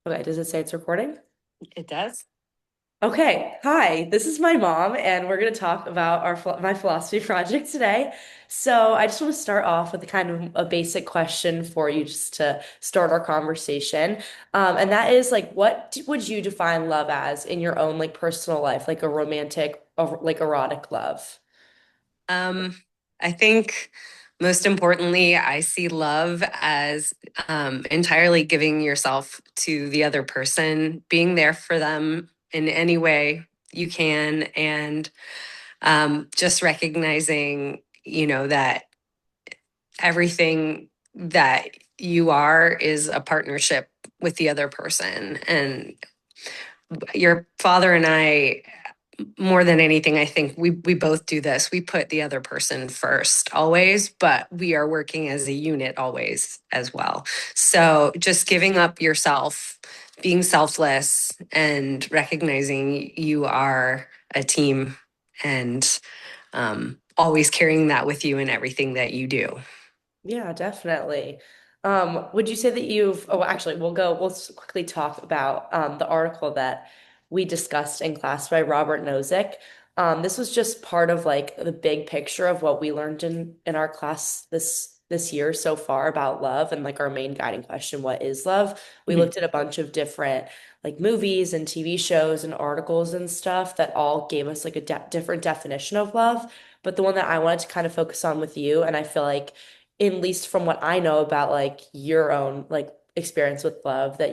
Okay, does it say it's recording? It does. Okay, hi, this is my mom, and we're going to talk about my philosophy project today. So, I just want to start off with a kind of a basic question for you just to start our conversation. And that is like, would you define love as in your own like personal life, like a romantic or like erotic love? Um, I think most importantly, I see love as entirely giving yourself to the other person, being there for them in any way you can, and just recognizing, that everything that you are is a partnership with the other person. And your father and I, more than anything, I think we both do this. We put the other person first always, but we are working as a unit always as well. So just giving up yourself, being selfless, and recognizing you are a team, and always carrying that with you in everything that you do. Yeah, definitely. Would you say that actually, quickly talk about the article that we discussed in class by Robert Nozick. This was just part of like the big picture of what we learned in our class this year so far about love and like our main guiding question, what is love? We Mhm. looked at a bunch of different like movies and TV shows and articles and stuff that all gave us like a different definition of love. But the one that I wanted to kind of focus on with you, and I feel like at least from what I know about like your own like experience with love that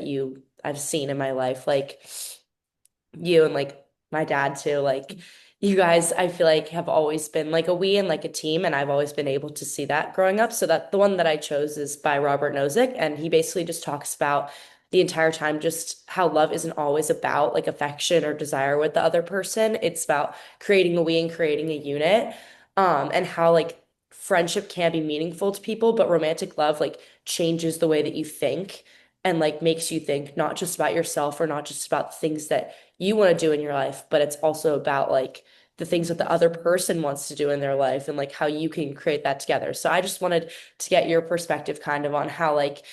I've seen in my life, like you and like my dad too, like you guys I feel like have always been like a we and like a team, and I've always been able to see that growing up. So that the one that I chose is by Robert Nozick, and he basically just talks about the entire time just how love isn't always about like affection or desire with the other person. It's about creating a we and creating a unit. And how like friendship can be meaningful to people, but romantic love like changes the way that you think and like makes you think not just about yourself or not just about the things that you want to do in your life, but it's also about like the things that the other person wants to do in their life and like how you can create that together. So I just wanted to get your perspective kind of on how like,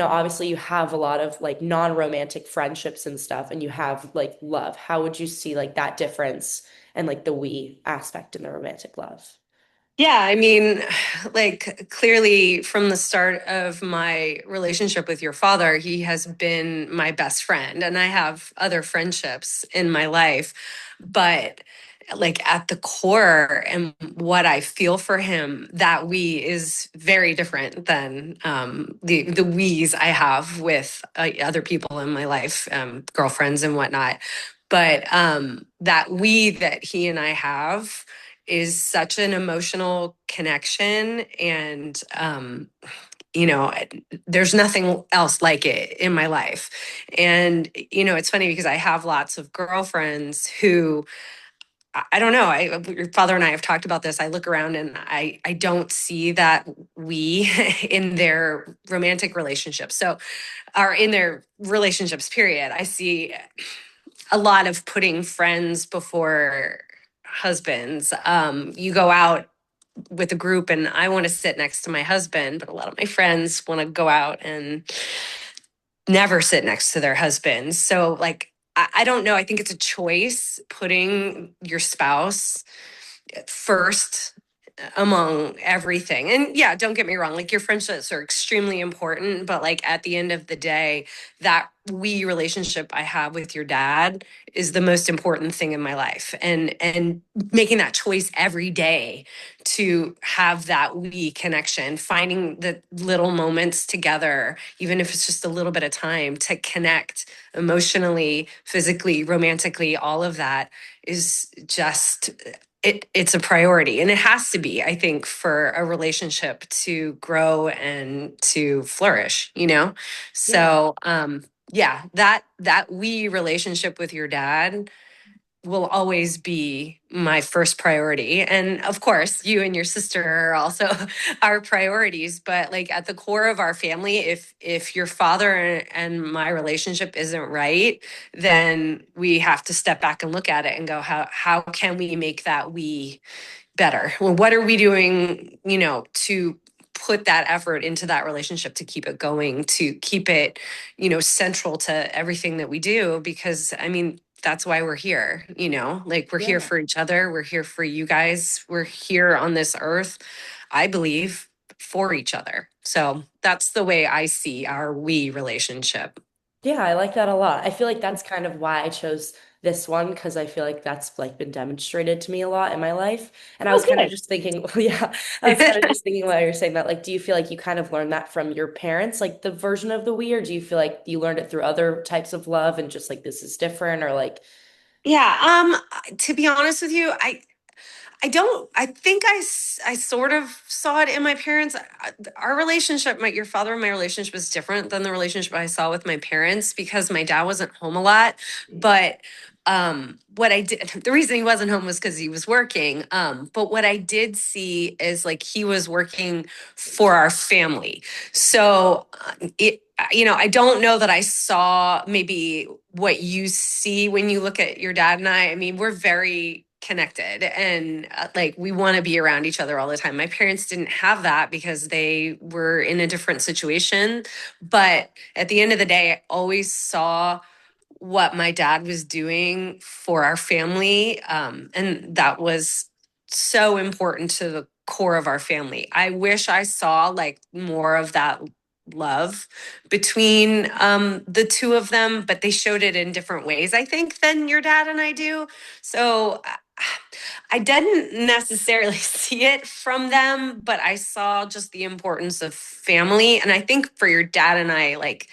obviously you have a lot of like non-romantic friendships and stuff and you have like love. How would you see like that difference and like the we aspect in the romantic love? Yeah, I mean, like clearly from the start of my relationship with your father, he has been my best friend, and I have other friendships in my life. But like at the core and what I feel for him, that we is very different than the we's I have with other people in my life, girlfriends and whatnot. But that we that he and I have is such an emotional connection, and you know there's nothing else like it in my life. And it's funny because I have lots of girlfriends who I don't know. Your father and I have talked about this. I look around and I don't see that we in their romantic relationships. So, are in their relationships. Period. I see a lot of putting friends before husbands. You go out with a group and I want to sit next to my husband, but a lot of my friends want to go out and never sit next to their husbands. So, like, I don't know. I think it's a choice putting your spouse first among everything. And yeah, don't get me wrong, like your friendships are extremely important, but like at the end of the day, that we relationship I have with your dad is the most important thing in my life. And making that choice every day to have that we connection, finding the little moments together, even if it's just a little bit of time to connect emotionally, physically, romantically, all of that is just it's a priority, and it has to be, I think, for a relationship to grow and to flourish. Yeah. So yeah, that we relationship with your dad will always be my first priority. And of course, you and your sister are also our priorities, but like at the core of our family, if your father and my relationship isn't right, then we have to step back and look at it and go, how can we make that we better? Well, what are we doing, to put that effort into that relationship to keep it going, to keep it, central to everything that we do. Because I mean, that's why we're here, like we're here Yeah. for each other. We're here for you guys. We're here on this earth, I believe, for each other. So that's the way I see our we relationship. Yeah, I like that a lot. I feel like that's kind of why I chose this one because I feel like that's like been demonstrated to me a lot in my life. And I Oh, was kind of good. just thinking, well, yeah, I was kind of just thinking while you're saying that, like, do you feel like you kind of learned that from your parents, like the version of the we, or do you feel like you learned it through other types of love and just like this is different, or like, Yeah, to be honest with you, I don't, I think I sort of saw it in my parents. Our relationship, your father and my relationship is different than the relationship I saw with my parents because my dad wasn't home a lot. But what I did, the reason he wasn't home was because he was working. But what I did see is like he was working for our family. So I don't know that I saw maybe what you see when you look at your dad and I. I mean, we're very connected and like we want to be around each other all the time. My parents didn't have that because they were in a different situation. But at the end of the day, I always saw what my dad was doing for our family. And that was so important to the core of our family. I wish I saw like more of that love between the two of them, but they showed it in different ways, I think, than your dad and I do. So I didn't necessarily see it from them, but I saw just the importance of family. And I think for your dad and I, like,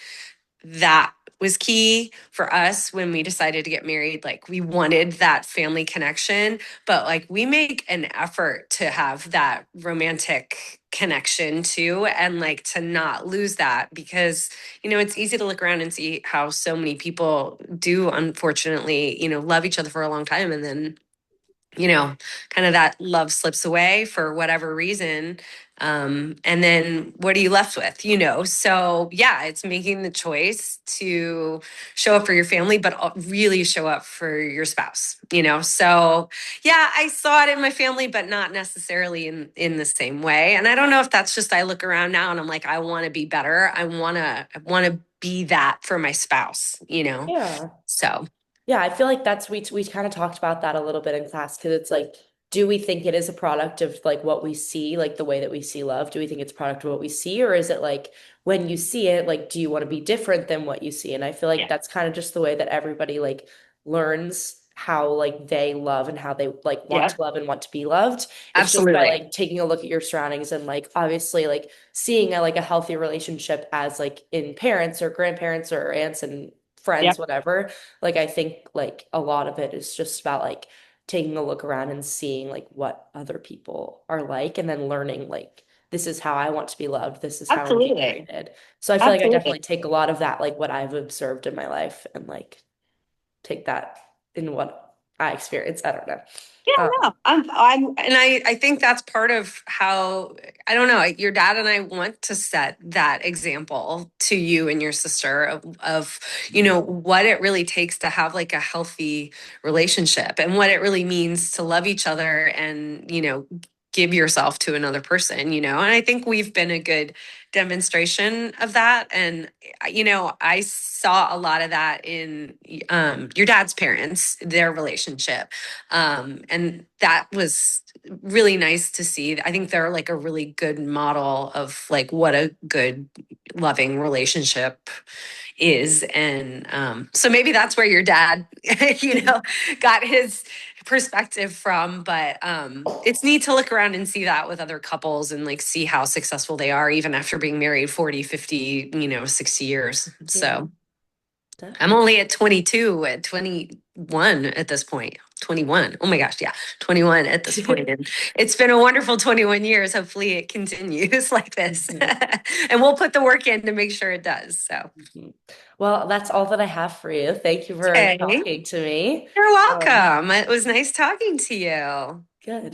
that was key for us when we decided to get married. Like we wanted that family connection, but like we make an effort to have that romantic connection too, and like to not lose that because it's easy to look around and see how so many people do unfortunately love each other for a long time and then kind of that love slips away for whatever reason. And then what are you left with? So yeah, it's making the choice to show up for your family, but really show up for your spouse. So yeah, I saw it in my family, but not necessarily in the same way. And I don't know if that's just, I look around now and I'm like, I want to be better. I want to be that for my spouse. yeah. So Yeah, I feel like that's we kind of talked about that a little bit in class because it's like, do we think it is a product of like what we see, like the way that we see love? Do we think it's a product of what we see, or is it like when you see it, like do you want to be different than what you see? And I feel like yeah, that's kind of just the way that everybody like learns how like they love and how they like want yeah, to love and want to be loved. It's just by absolutely. like taking a look at your surroundings and like obviously like seeing a like a healthy relationship as like in parents or grandparents or aunts and friends, Yep. whatever. Like I think like a lot of it is just about like taking a look around and seeing like what other people are like and then learning like this is how I want to be loved. This is how I want to be Absolutely. treated. So I feel like I definitely Absolutely. take a lot of that like what I've observed in my life and like take that in what I experience. I don't know. Yeah, Um, no, and I think that's part of how, I don't know, your dad and I want to set that example to you and your sister of what it really takes to have like a healthy relationship and what it really means to love each other and give yourself to another person. And I think we've been a good demonstration of that. And I saw a lot of that in your dad's parents, their relationship. And that was really nice to see. I think they're like a really good model of like what a good loving relationship is. And so maybe that's where your dad, got his perspective from. But it's neat to look around and see that with other couples and like see how successful they are, even after being married 40, 50, 60 years. yeah, So I'm definitely. only at 22, at 21 at this point. 21. Oh my gosh, yeah, 21 at this point. And it's been a wonderful 21 years. Hopefully it continues like this. Mhm. And we'll put the work in to make sure it does. So, Mhm. Well, that's all that I have for you. Thank you for okay. talking to me. You're Um, welcome. It was nice talking to you. Good.